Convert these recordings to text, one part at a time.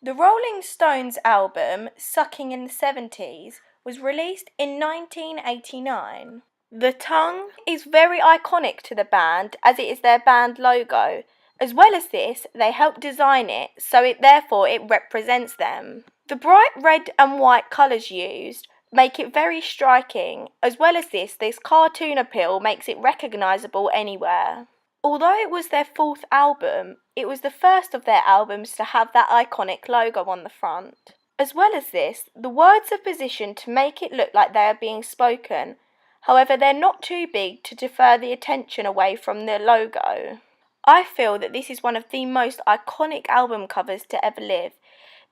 The Rolling Stones album, Sucking in the 70s, was released in 1989. The tongue is very iconic to the band as it is their band logo. As well as this, they helped design it, so therefore it represents them. The bright red and white colours used make it very striking. As well as this cartoon appeal makes it recognisable anywhere. Although it was their fourth album, it was the first of their albums to have that iconic logo on the front. As well as this, the words are positioned to make it look like they are being spoken. However, they're not too big to defer the attention away from the logo. I feel that this is one of the most iconic album covers to ever live.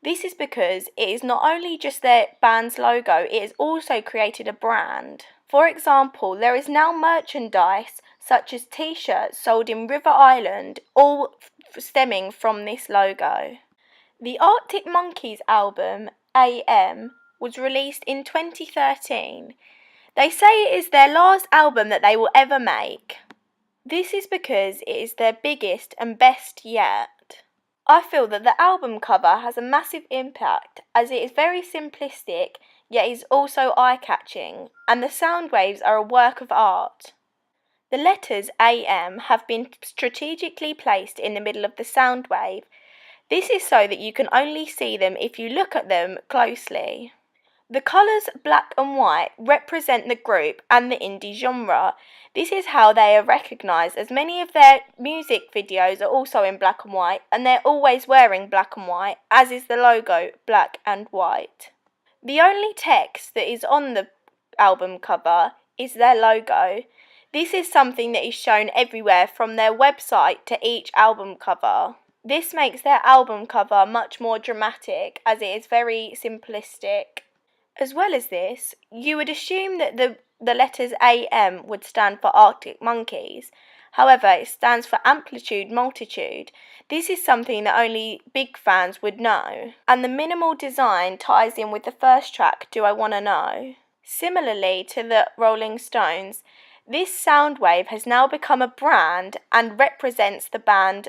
This is because it is not only just their band's logo, it has also created a brand. For example, there is now merchandise such as t-shirts sold in River Island, all stemming from this logo. The Arctic Monkeys album, AM, was released in 2013. They say it is their last album that they will ever make. This is because it is their biggest and best yet. I feel that the album cover has a massive impact as it is very simplistic yet is also eye-catching, and the sound waves are a work of art. The letters AM have been strategically placed in the middle of the sound wave. This is so that you can only see them if you look at them closely. The colours black and white represent the group and the indie genre. This is how they are recognised, as many of their music videos are also in black and white, and they're always wearing black and white, as is the logo, black and white. The only text that is on the album cover is their logo. This is something that is shown everywhere from their website to each album cover. This makes their album cover much more dramatic as it is very simplistic. As well as this, you would assume that the letters AM would stand for Arctic Monkeys. However, it stands for Amplitude Multitude. This is something that only big fans would know. And the minimal design ties in with the first track, Do I Wanna Know? Similarly to the Rolling Stones, this sound wave has now become a brand and represents the band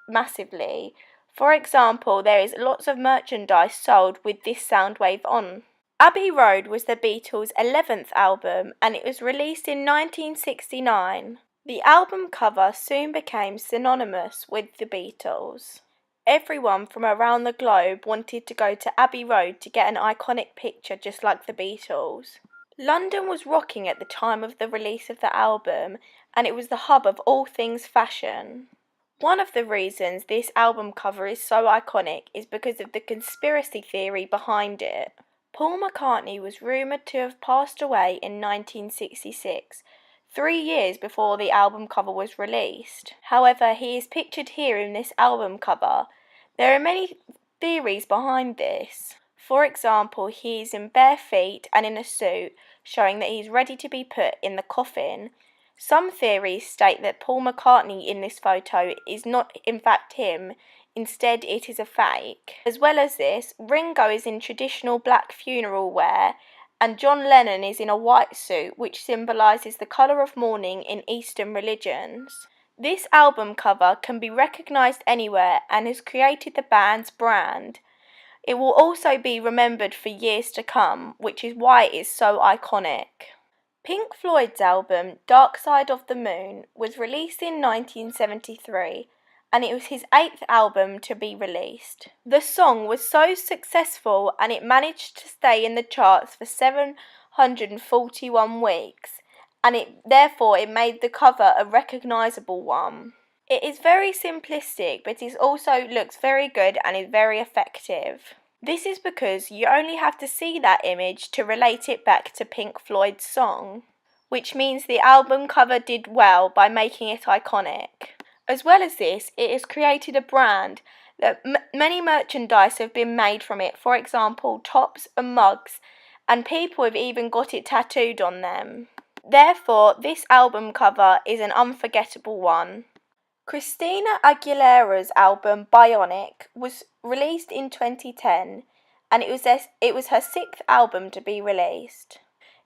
massively. For example, there is lots of merchandise sold with this sound wave on. Abbey Road was the Beatles' 11th album and it was released in 1969. The album cover soon became synonymous with the Beatles. Everyone from around the globe wanted to go to Abbey Road to get an iconic picture just like the Beatles. London was rocking at the time of the release of the album and it was the hub of all things fashion. One of the reasons this album cover is so iconic is because of the conspiracy theory behind it. Paul McCartney was rumoured to have passed away in 1966, 3 years before the album cover was released. However, he is pictured here in this album cover. There are many theories behind this. For example, he is in bare feet and in a suit, showing that he is ready to be put in the coffin. Some theories state that Paul McCartney in this photo is not in fact him. Instead, it is a fake. As well as this, Ringo is in traditional black funeral wear, and John Lennon is in a white suit, which symbolises the colour of mourning in Eastern religions. This album cover can be recognised anywhere and has created the band's brand. It will also be remembered for years to come, which is why it is so iconic. Pink Floyd's album, Dark Side of the Moon, was released in 1973. And it was his 8th album to be released. The song was so successful and it managed to stay in the charts for 741 weeks, and therefore it made the cover a recognisable one. It is very simplistic, but it also looks very good and is very effective. This is because you only have to see that image to relate it back to Pink Floyd's song, which means the album cover did well by making it iconic. As well as this, it has created a brand that many merchandise have been made from it, for example, tops and mugs, and people have even got it tattooed on them. Therefore, this album cover is an unforgettable one. Christina Aguilera's album Bionic was released in 2010, and it was her 6th album to be released.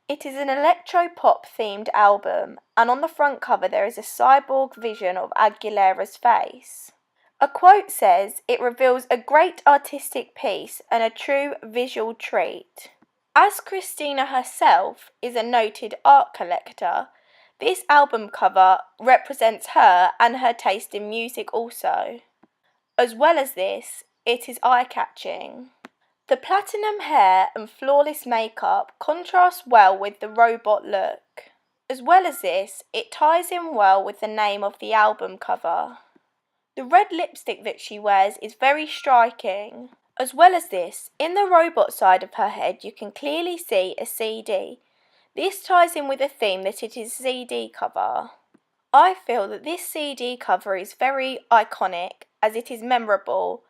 It is an electro-pop themed album, and on the front cover there is a cyborg vision of Aguilera's face. A quote says, "It reveals a great artistic piece and a true visual treat." As Christina herself is a noted art collector, this album cover represents her and her taste in music also. As well as this, it is eye-catching. The platinum hair and flawless makeup contrast well with the robot look. As well as this, it ties in well with the name of the album cover. The red lipstick that she wears is very striking. As well as this, in the robot side of her head you can clearly see a CD. This ties in with the theme that it is a CD cover. I feel that this CD cover is very iconic as it is memorable,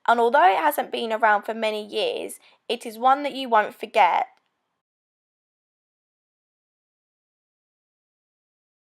and although it hasn't been around for many years, it is one that you won't forget.